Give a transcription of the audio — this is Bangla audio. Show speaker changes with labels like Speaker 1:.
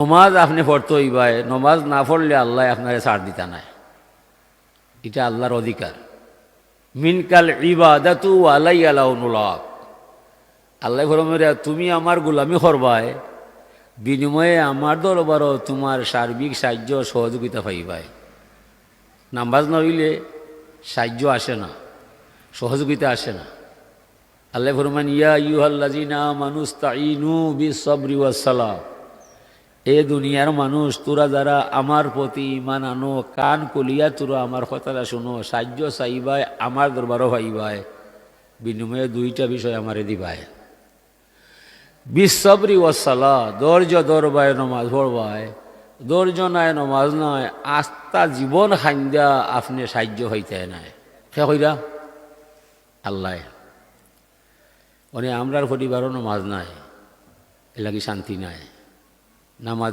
Speaker 1: নমাজ আপনি পড়তে হইবাই, নমাজ না পড়লে আল্লাহ আপনারে ছাড় দিতা নাই, এটা আল্লাহর অধিকার। মিনকাল ইবাদাতু আলাইয়া লাউনুলাক, আল্লাহ ফরমায় তুমি আমার গোলামি করবাই, বিনিময়ে আমার দরবারও তোমার সার্বিক সাহায্য সহযোগিতা পাইবাই। নামাজ না হইলে সাহায্য আসে না, সহযোগিতা আসে না। আল্লাহ ফরমান ইয়া আইয়ুহাল্লাযীনা আমানু ইসতাঈনু বিস-সাবরি ওয়াস-সালাহ, এ দুনিয়ার মানুষ তোরা যারা আমার প্রতি ঈমান আনো, কান কলিয়া তোরা আমার কথাটা শুনো, সাহায্য চাইবাই আমার দরবারও পাইবাই, বিনিময়ে দুইটা বিষয় আমারে দিবাই। বিস-সাবরি ওয়াস-সালাহ, ধৈর্য ধরবায় নমাজ পড়বায়, ধৈর্য নাই নমাজ নয়, আস্থা জীবন খান্দা আপনি সাহায্য হইতে নাই। সে কইরা আল্লাহ আমরার পরিবারও নমাজ নাই, এলাকি শান্তি নাই। নামাজ